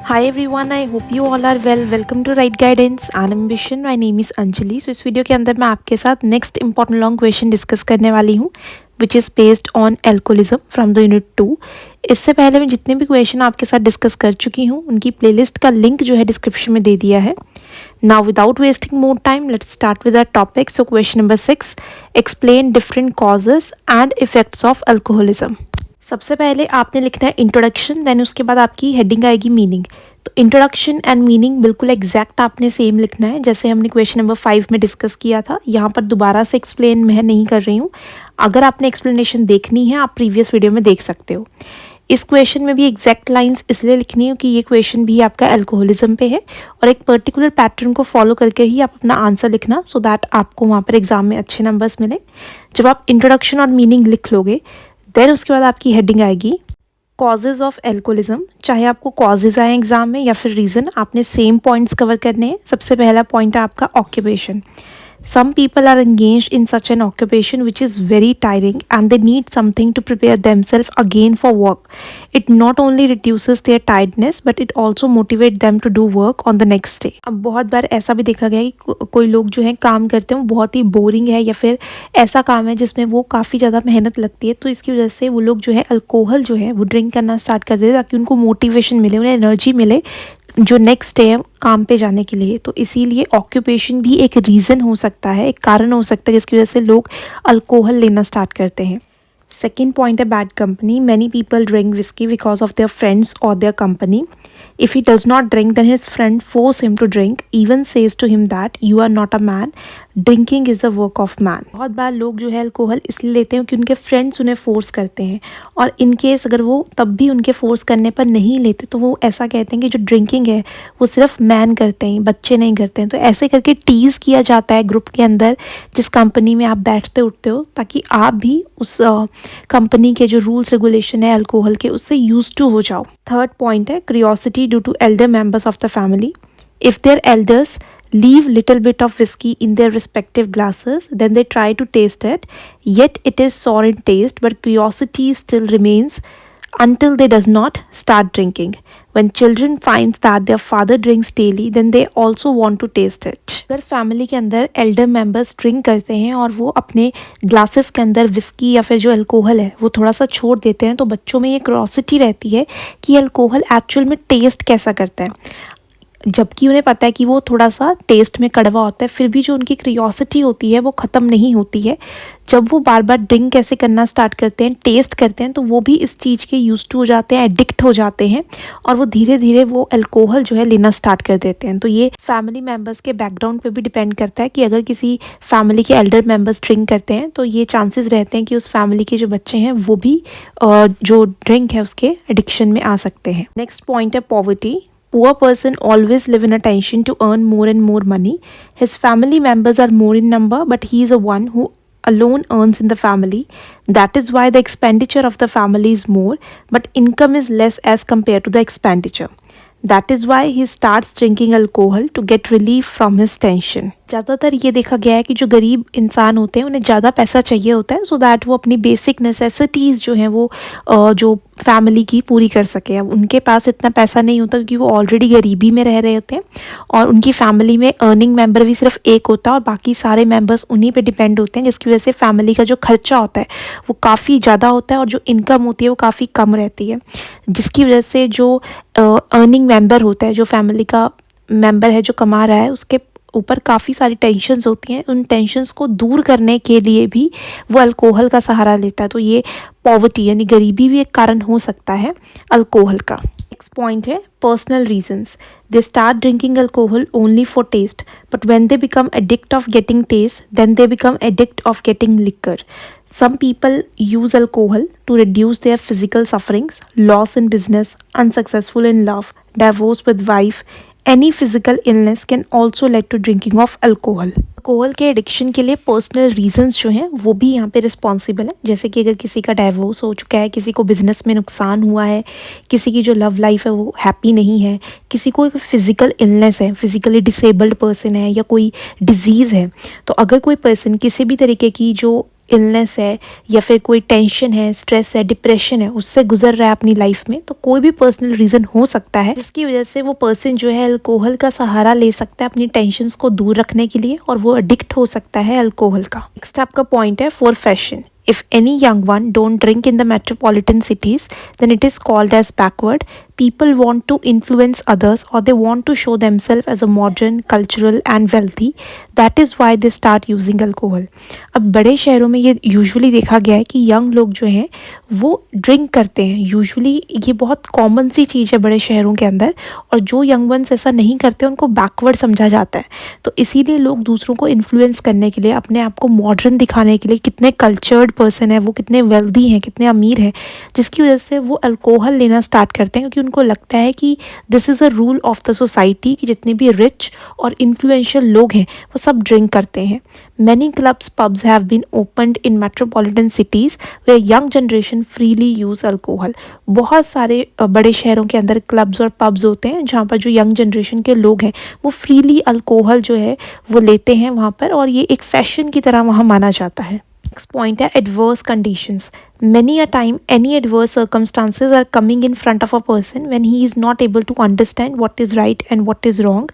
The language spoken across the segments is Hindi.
Hi everyone, I hope you all are well. Welcome to Right Guidance and Ambition. My name is Anjali. So इस वीडियो के अंदर मैं आपके साथ next important long question discuss करने वाली हूँ which is based on alcoholism from the unit 2। इससे पहले मैं जितने भी क्वेश्चन आपके साथ डिस्कस कर चुकी हूँ उनकी प्लेलिस्ट का लिंक जो है डिस्क्रिप्शन में दे दिया है। Now without wasting more time, let's start with our topic. So question number 6, explain different causes and effects of alcoholism. सबसे पहले आपने लिखना है इंट्रोडक्शन, देन उसके बाद आपकी हेडिंग आएगी मीनिंग। तो इंट्रोडक्शन एंड मीनिंग बिल्कुल एग्जैक्ट आपने सेम लिखना है जैसे हमने क्वेश्चन नंबर 5 में डिस्कस किया था। यहाँ पर दोबारा से एक्सप्लेन मैं नहीं कर रही हूँ, अगर आपने एक्सप्लेनेशन देखनी है आप प्रीवियस वीडियो में देख सकते हो। इस क्वेश्चन में भी एग्जैक्ट लाइंस इसलिए लिखनी है कि ये क्वेश्चन भी आपका एल्कोहलिज्म पे है और एक पर्टिकुलर पैटर्न को फॉलो करके ही आप अपना आंसर लिखना सो दैट आपको वहाँ पर एग्जाम में अच्छे नंबर्स मिले। जब आप इंट्रोडक्शन और मीनिंग लिख लोगे देन उसके बाद आपकी हेडिंग आएगी कॉजेज़ ऑफ एल्कोहलिज्म। चाहे आपको कॉजेज़ आए एग्जाम में या फिर रीज़न, आपने सेम पॉइंट्स कवर करने हैं। सबसे पहला पॉइंट है आपका occupation. Some people are engaged in such an occupation which is very tiring and they need something to prepare themselves again for work. It not only reduces their tiredness but it also motivates them to do work on the next day. अब बहुत बार ऐसा भी देखा गया है कि कोई लोग जो है काम करते हैं वो बहुत ही बोरिंग है या फिर ऐसा काम है जिसमें वो काफ़ी ज़्यादा मेहनत लगती है, तो इसकी वजह से वो लोग जो है अल्कोहल जो है वो ड्रिंक करना स्टार्ट कर देते हैं ताकि उनको मोटिवेशन मिले, उन्हें एनर्जी मिले जो नेक्स्ट डे काम पे जाने के लिए। तो इसीलिए ऑक्यूपेशन भी एक रीज़न हो सकता है, एक कारण हो सकता है जिसकी वजह से लोग अल्कोहल लेना स्टार्ट करते हैं। सेकेंड पॉइंट है bad company. Many people drink whisky because of their friends और their company. If he does not drink, then his friend force him to drink, even says to him that you are not a man, drinking is the work of man. बहुत बार लोग जो है अल्कोहल इसलिए लेते हैं कि उनके फ्रेंड्स उन्हें फोर्स करते हैं और इन केस अगर वो तब भी उनके फोर्स करने पर नहीं लेते तो वो ऐसा कहते हैं कि जो ड्रिंकिंग है वो सिर्फ मैन करते हैं, बच्चे नहीं करते हैं। तो ऐसे करके टीज़ किया जाता है ग्रुप के अंदर जिस कंपनी में आप बैठते उठते हो, ताकि आप भी उस कंपनी के जो रूल्स रेगुलेशन है अल्कोहल के उससे यूज टू हो जाओ। थर्ड पॉइंट है curiosity due to elder members of the family. If their elders leave little bit of whiskey in their respective glasses, then they try to taste it, yet it is sour in taste, but curiosity still remains until they does not start drinking. When children find that their father drinks daily, then they also want to taste it. अगर फैमिली के अंदर एल्डर मेंबर्स ड्रिंक करते हैं और वो अपने ग्लासेस के अंदर विस्की या फिर जो अल्कोहल है वो थोड़ा सा छोड़ देते हैं, तो बच्चों में ये क्यूरियोसिटी रहती है कि अल्कोहल एक्चुअल में टेस्ट कैसा करता है। जबकि उन्हें पता है कि वो थोड़ा सा टेस्ट में कड़वा होता है, फिर भी जो उनकी क्यूरियोसिटी होती है वो ख़त्म नहीं होती है। जब वो बार बार ड्रिंक कैसे करना स्टार्ट करते हैं, टेस्ट करते हैं, तो वो भी इस चीज़ के यूज टू हो जाते हैं, एडिक्ट हो जाते हैं और वो धीरे धीरे वो अल्कोहल जो है लेना स्टार्ट कर देते हैं। तो ये फैमिली मेम्बर्स के बैकग्राउंड पे भी डिपेंड करता है कि अगर किसी फैमिली के एल्डर मेम्बर्स ड्रिंक करते हैं तो ये चांसेस रहते हैं कि उस फैमिली के जो बच्चे हैं वो भी जो ड्रिंक है उसके एडिक्शन में आ सकते हैं। नेक्स्ट पॉइंट है poverty. Poor person always live in a tension to earn more and more money. His family members are more in number, but he is the one who alone earns in the family. That is why the expenditure of the family is more, but income is less as compared to the expenditure. That is why he starts drinking alcohol to get relief from his tension. ज़्यादातर ये देखा गया है कि जो गरीब इंसान होते हैं उन्हें ज़्यादा पैसा चाहिए होता है सो दैट वो अपनी बेसिक नेसेसिटीज़ जो हैं वो जो फैमिली की पूरी कर सके। अब उनके पास इतना पैसा नहीं होता क्योंकि वो ऑलरेडी गरीबी में रह रहे होते हैं और उनकी फैमिली में अर्निंग मेंबर भी सिर्फ एक होता है और बाकी सारे मेंबर्स उन्हीं पे डिपेंड होते हैं, जिसकी वजह से फैमिली का जो खर्चा होता है वो काफ़ी ज़्यादा होता है और जो इनकम होती है वो काफ़ी कम रहती है, जिसकी वजह से जो अर्निंग मेंबर होता है, जो फैमिली का मेंबर है जो कमा रहा है, उसके ऊपर काफ़ी सारी टेंशन्स होती हैं। उन टेंशन्स को दूर करने के लिए भी वो अल्कोहल का सहारा लेता है। तो ये पॉवर्टी यानी गरीबी भी एक कारण हो सकता है अल्कोहल का। नेक्स्ट पॉइंट है personal reasons. They start drinking alcohol only for taste, but when they become addict of getting taste then they become addict of getting liquor. Some people use alcohol to reduce their physical sufferings, loss in business, unsuccessful in love, divorce with wife. Any physical illness can also lead to drinking of alcohol. Alcohol के एडिक्शन के लिए पर्सनल रीजंस जो हैं वो भी यहाँ पे रिस्पॉन्सिबल है। जैसे कि अगर किसी का डाइवोर्स हो चुका है, किसी को बिजनेस में नुकसान हुआ है, किसी की जो लव लाइफ है वो हैप्पी नहीं है, किसी को एक फिजिकल इलनेस है, फिजिकली डिसेबल्ड पर्सन है या कोई डिजीज़ है, तो अगर कोई पर्सन किसी भी तरीके की जो इलनेस है या फिर कोई टेंशन है, स्ट्रेस है, डिप्रेशन है, उससे गुजर रहा है अपनी लाइफ में, तो कोई भी पर्सनल रीज़न हो सकता है जिसकी वजह से वो पर्सन जो है अल्कोहल का सहारा ले सकता है अपनी टेंशन्स को दूर रखने के लिए, और वो एडिक्ट हो सकता है अल्कोहल का। नेक्स्ट आपका पॉइंट है for fashion. If any young one don't drink in the metropolitan cities, then it is called as backward. People want to influence others, or they want to show themselves as a modern, cultural and wealthy. That is why they start using alcohol. अब बड़े शहरों में ये यूजुअली देखा गया है कि यंग लोग जो हैं वो ड्रिंक करते हैं। यूजुअली ये बहुत कॉमन सी चीज़ है बड़े शहरों के अंदर, और जो यंग वंस ऐसा नहीं करते उनको बैकवर्ड समझा जाता है। तो इसीलिए लोग दूसरों को इन्फ्लुएंस करने के लिए, अपने आप को मॉडर्न दिखाने के लिए, कितने कल्चर्ड पर्सन है वो, कितने वेल्दी हैं, कितने अमीर हैं, जिसकी वजह से वो अल्कोहल लेना स्टार्ट करते हैं, क्योंकि उनको लगता है कि this is a rule of the society कि जितने भी रिच और इन्फ्लुएंशियल लोग हैं वो सब ड्रिंक करते हैं। Many clubs pubs have been opened in metropolitan cities where young generation freely use alcohol. बहुत सारे बड़े शहरों के अंदर क्लब्स और पब्स होते हैं जहाँ पर जो यंग जनरेशन के लोग हैं वो फ्रीली अल्कोहल जो है वो लेते हैं वहाँ पर, और ये एक फैशन की तरह वहाँ माना जाता है। Next point है adverse conditions. Many a time any adverse circumstances are coming in front of a person when he is not able to understand what is right and what is wrong.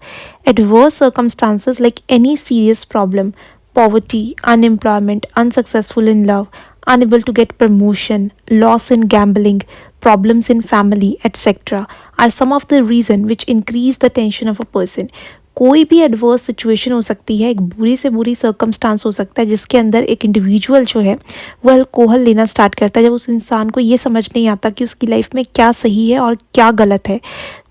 Adverse circumstances like any serious problem, poverty, unemployment, unsuccessful in love, unable to get promotion, loss in gambling, problems in family, etc. are some of the reason which increase the tension of a person. कोई भी एडवर्स सिचुएशन हो सकती है, एक बुरी से बुरी सर्कमस्टांस हो सकता है जिसके अंदर एक इंडिविजुअल जो है वो अल्कोहल लेना स्टार्ट करता है, जब उस इंसान को ये समझ नहीं आता कि उसकी लाइफ में क्या सही है और क्या गलत है।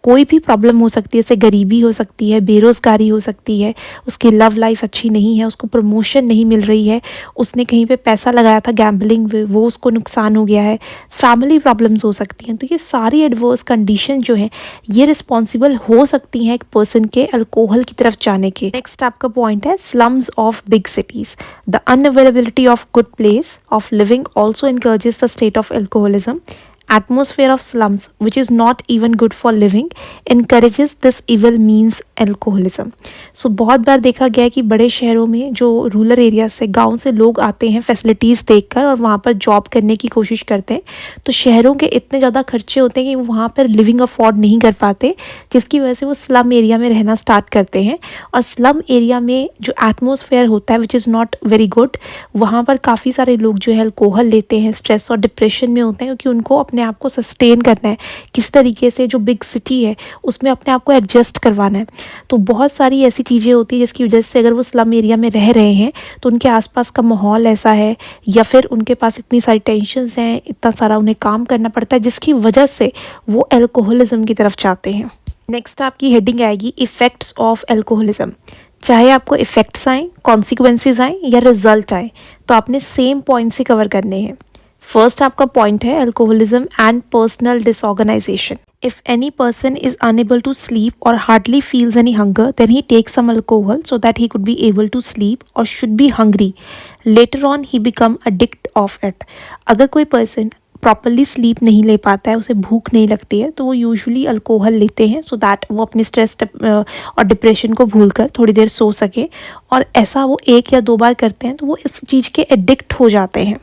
कोई भी प्रॉब्लम हो सकती है, जैसे गरीबी हो सकती है, बेरोज़गारी हो सकती है, उसकी लव लाइफ अच्छी नहीं है, उसको प्रमोशन नहीं मिल रही है, उसने कहीं पे पैसा लगाया था गैम्बलिंग में, वो उसको नुकसान हो गया है, फैमिली प्रॉब्लम्स हो सकती हैं। तो ये सारी एडवर्स कंडीशन जो हैं ये रिस्पॉन्सिबल हो सकती हैं एक पर्सन के अल्कोहल की तरफ जाने के। नेक्स्ट आपका पॉइंट है slums of big cities. The unavailability of good place of living also encourages the state of alcoholism. Atmosphere of slums, which is not even good for living, encourages this evil means alcoholism. So बहुत बार देखा गया है कि बड़े शहरों में जो रूरल एरिया से, गांव से लोग आते हैं फैसिलिटीज़ देखकर और वहाँ पर जॉब करने की कोशिश करते हैं, तो शहरों के इतने ज़्यादा खर्चे होते हैं कि वो वहाँ पर लिविंग अफोर्ड नहीं कर पाते, जिसकी वजह से वो स्लम एरिया में रहना स्टार्ट करते हैं। और स्लम एरिया में जो एटमोसफेयर होता है which is not very good, वहाँ पर काफ़ी सारे लोग जो है अल्कोहल लेते हैं, स्ट्रेस और डिप्रेशन में होते हैं, क्योंकि उनको अपने आप को सस्टेन करना है, किस तरीके से जो बिग सिटी है उसमें अपने आप को एडजस्ट करवाना है। तो बहुत सारी ऐसी चीज़ें होती हैं जिसकी वजह से अगर वो स्लम एरिया में रह रहे हैं तो उनके आसपास का माहौल ऐसा है, या फिर उनके पास इतनी सारी टेंशन्स हैं, इतना सारा उन्हें काम करना पड़ता है, जिसकी वजह से वो अल्कोहलिज्म की तरफ जाते हैं। नेक्स्ट आपकी हेडिंग आएगी इफ़ेक्ट्स ऑफ अल्कोहलिज्म। चाहे आपको इफ़ेक्ट्स आएँ, कॉन्सिक्वेंसेज आएँ या रिजल्ट आएँ, तो आपने सेम पॉइंट से कवर करने हैं। फर्स्ट आपका पॉइंट है alcoholism and personal disorganisation. If any person is unable to sleep or hardly feels any hunger, then he takes some alcohol so that he could be able to sleep or should be hungry. Later on, he become addict of it. अगर कोई पर्सन प्रॉपरली स्लीप नहीं ले पाता है, उसे भूख नहीं लगती है, तो वो यूजुअली अल्कोहल लेते हैं सो दैट वो अपनी स्ट्रेस और डिप्रेशन को भूलकर थोड़ी देर सो सके। और ऐसा वो 1 या 2 बार करते हैं तो वो इस चीज़ के एडिक्ट हो जाते हैं।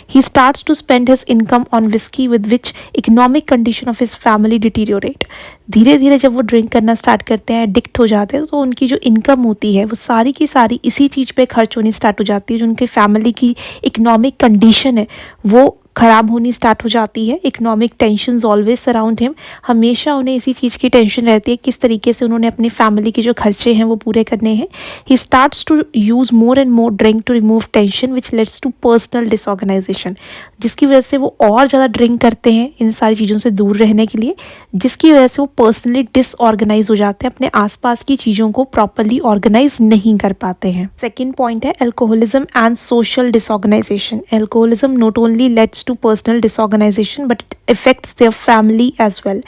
He starts to spend his income on whisky with which economic condition of his family deteriorate. धीरे धीरे जब वो ड्रिंक करना स्टार्ट करते हैं, एडिक्ट हो जाते हैं, तो उनकी जो इनकम होती है वो सारी की सारी इसी चीज़ पे खर्च होनी स्टार्ट हो जाती है। जो उनकी फैमिली की इकोनॉमिक कंडीशन है वो ख़राब होनी स्टार्ट हो जाती है। Economic tensions always surround him, हमेशा उन्हें इसी चीज़ की टेंशन रहती है किस तरीके से उन्होंने अपनी फैमिली के जो खर्चे हैं वो पूरे करने हैं। He starts to use more and more drink to remove tension which leads to personal disorganisation, जिसकी वजह से वो और ज़्यादा ड्रिंक करते हैं इन सारी चीज़ों से दूर रहने के लिए, जिसकी वजह से वो पर्सनली डिसऑर्गेनाइज हो जाते हैं, अपने आसपास की चीज़ों को प्रॉपरली ऑर्गेनाइज नहीं कर पाते हैं। सेकेंड पॉइंट है alcoholism and social disorganisation. Alcoholism not only let's to personal disorganization but it affects their family as well.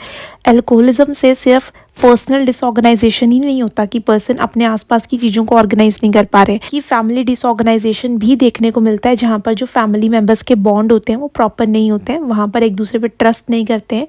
Alcoholism से सिर्फ पर्सनल डिसऑर्गेनाइजेशन ही नहीं होता कि पर्सन अपने आसपास की चीज़ों को ऑर्गेनाइज नहीं कर पा रहे, कि फैमिली डिसऑर्गेनाइजेशन भी देखने को मिलता है जहाँ पर जो फैमिली मेम्बर्स के बॉन्ड होते हैं वो प्रॉपर नहीं होते हैं, वहाँ पर एक दूसरे पर ट्रस्ट नहीं करते हैं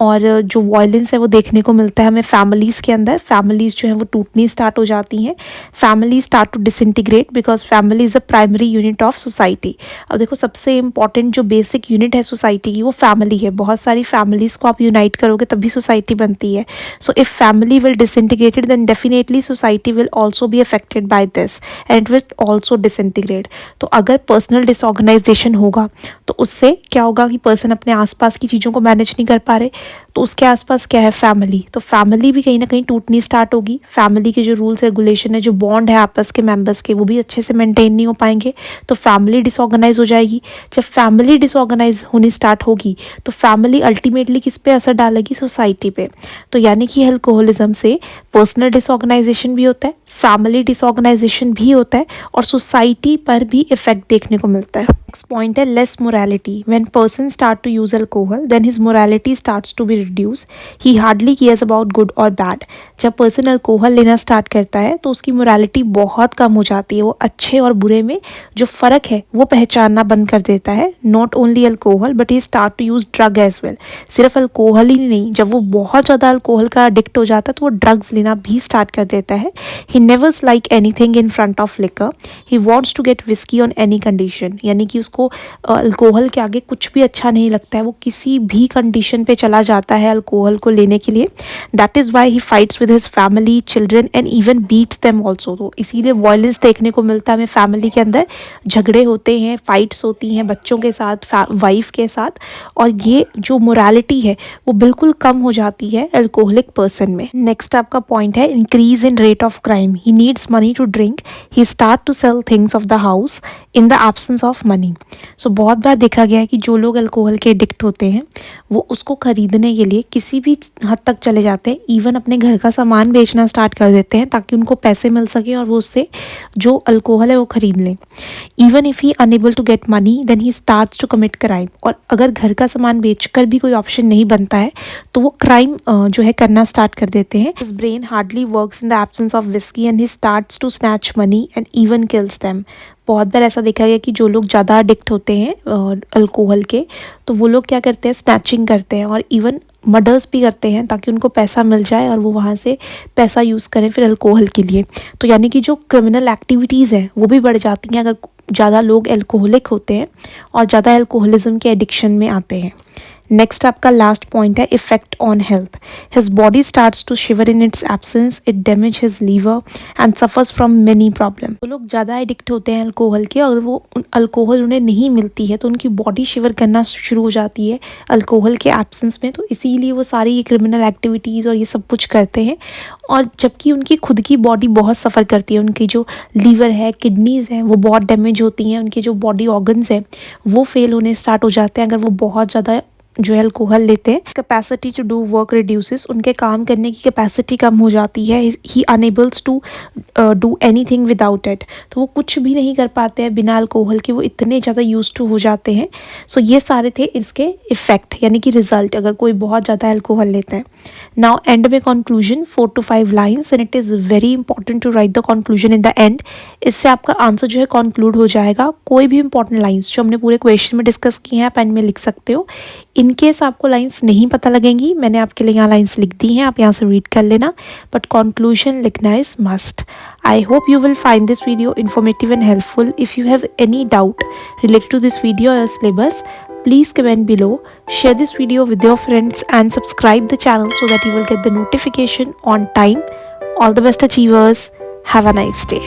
और जो वायलेंस है वो देखने को मिलता है हमें फैमिलीज़ के अंदर। फैमिलीज़ जो है वो टूटनी स्टार्ट हो जाती हैं, family start to disintegrate because family is the primary unit of society. अब देखो सबसे इंपॉर्टेंट जो बेसिक यूनिट है सोसाइटी की वो फैमिली है। बहुत सारी फैमिलीज़ को आप यूनाइट करोगे तभी सोसाइटी बनती है। So if family will disintegrated then definitely society will also be affected by this and it will also disintegrate. तो अगर पर्सनल डिसऑर्गेनाइजेशन होगा तो उससे क्या होगा कि पर्सन अपने आसपास की चीज़ों को मैनेज नहीं कर पा रहे, तो उसके आसपास क्या है फैमिली, तो फैमिली भी कहीं ना कहीं टूटनी स्टार्ट होगी। फैमिली के जो रूल्स रेगुलेशन है, जो बॉन्ड है आपस के मेंबर्स के, वो भी अच्छे से मेंटेन नहीं हो पाएंगे, तो फैमिली डिसऑर्गेनाइज हो जाएगी। जब फैमिली डिसऑर्गेनाइज होनी स्टार्ट होगी तो फैमिली अल्टीमेटली किस पे असर डालेगी, सोसाइटी पे। तो यानी कि अल्कोहलिज्म से पर्सनल डिसऑर्गेनाइजेशन भी होता है, फैमिली डिसऑर्गेनाइजेशन भी होता है और सोसाइटी पर भी इफेक्ट देखने को मिलता है। नेक्स्ट पॉइंट है less morality. When person start to use alcohol then his morality starts to be reduce, he hardly cares about good और बैड। जब पर्सन अल्कोहल लेना स्टार्ट करता है तो उसकी मोरालिटी बहुत कम हो जाती है, वो अच्छे और बुरे में जो फ़र्क है वो पहचानना बंद कर देता है। Not only alcohol but he start to use drug as well. सिर्फ अल्कोहल ही नहीं, जब वो बहुत ज़्यादा अल्कोहल का एडिक्ट हो जाता है तो वो ड्रग्स लेना भी स्टार्ट कर देता है। He nevers like anything in front of liquor, he wants to get whisky on any condition. यानी कि उसको अल्कोहल के आगे कुछ भी अच्छा नहीं लगता है, वो किसी भी कंडीशन पे चला जाता है अल्कोहल को लेने के लिए। That is why he fights with his family, children and even beats them also. तो इसीलिए वायलेंस देखने को मिलता है हमें फैमिली के अंदर, झगड़े होते हैं, फाइट्स होती हैं बच्चों के साथ, वाइफ के साथ, और ये जो मोरालिटी है वो बिल्कुल कम हो जाती है अल्कोहलिक पर्सन में। नेक्स्ट आपका पॉइंट है increase in rate of crime. He needs money to drink, he start to sell things of the house in the absence of money. So बहुत बार देखा गया है कि जो लोग अल्कोहल के एडिक्ट होते हैं वो उसको खरीदने के लिए किसी भी हद तक चले जाते हैं, इवन अपने घर का सामान बेचना स्टार्ट कर देते हैं ताकि उनको पैसे मिल सके और वो उससे जो अल्कोहल है वो खरीद लें। Even if he unable to get money then he starts to commit crime. और अगर घर का सामान बेचकर भी कोई ऑप्शन नहीं बनता है तो वो क्राइम जो है करना स्टार्ट कर देते हैं। His brain hardly works in the absence of whisky and he starts to snatch money and even kills them. बहुत बार ऐसा देखा गया कि जो लोग ज़्यादा एडिक्ट होते हैं अल्कोहल के, तो वो लोग क्या करते हैं, स्नैचिंग करते हैं और इवन मर्डर्स भी करते हैं ताकि उनको पैसा मिल जाए और वो वहाँ से पैसा यूज़ करें फिर अल्कोहल के लिए। तो यानी कि जो क्रिमिनल एक्टिविटीज़ हैं वो भी बढ़ जाती हैं अगर ज़्यादा लोग अल्कोहलिक होते हैं और ज़्यादा अल्कोहलिज्म के एडिक्शन में आते हैं। नेक्स्ट आपका लास्ट पॉइंट है effect on health. His body starts to shiver in its absence, it damage his liver and suffers from many problem. वो लोग ज़्यादा एडिक्ट होते हैं अल्कोहल के और वो अल्कोहल उन्हें नहीं मिलती है तो उनकी बॉडी शिवर करना शुरू हो जाती है अल्कोहल के एब्सेंस में। तो इसीलिए वो सारी ये क्रिमिनल एक्टिविटीज़ और ये सब कुछ करते हैं, और जबकि उनकी खुद की बॉडी बहुत सफ़र करती है। उनकी जो लीवर है, किडनीज़ हैं, वो बहुत डैमेज होती हैं। उनके जो बॉडी ऑर्गन्स हैं वो फेल होने स्टार्ट हो जाते हैं अगर वो बहुत ज़्यादा जो है अल्कोहल लेते हैं। Capacity to do work reduces, उनके काम करने की कैपेसिटी कम हो जाती है। He unables to do anything without it, तो वो कुछ भी नहीं कर पाते हैं बिना अल्कोहल के, वो इतने ज़्यादा यूज टू हो जाते हैं। सो ये सारे थे इसके इफ़ेक्ट यानी कि रिजल्ट अगर कोई बहुत ज़्यादा अल्कोहल लेता है। नाउ एंड में conclusion 4 to 5 lines and it is very important to write the conclusion in the end. इससे आपका आंसर जो है कंक्लूड हो जाएगा। कोई भी इंपॉर्टेंट लाइन्स जो हमने पूरे क्वेश्चन में डिस्कस किए हैं आप पेन में लिख सकते हो। इनकेस आपको लाइंस नहीं पता लगेंगी, मैंने आपके लिए यहाँ लाइंस लिख दी हैं, आप यहाँ से रीड कर लेना, बट कंक्लूजन लिखना is must. I hope you will find this video informative and helpful. If you have any doubt related to this video or syllabus, please comment below, share this video with your friends and subscribe the channel so that you will get the notification on time. All the best achievers, have a nice day.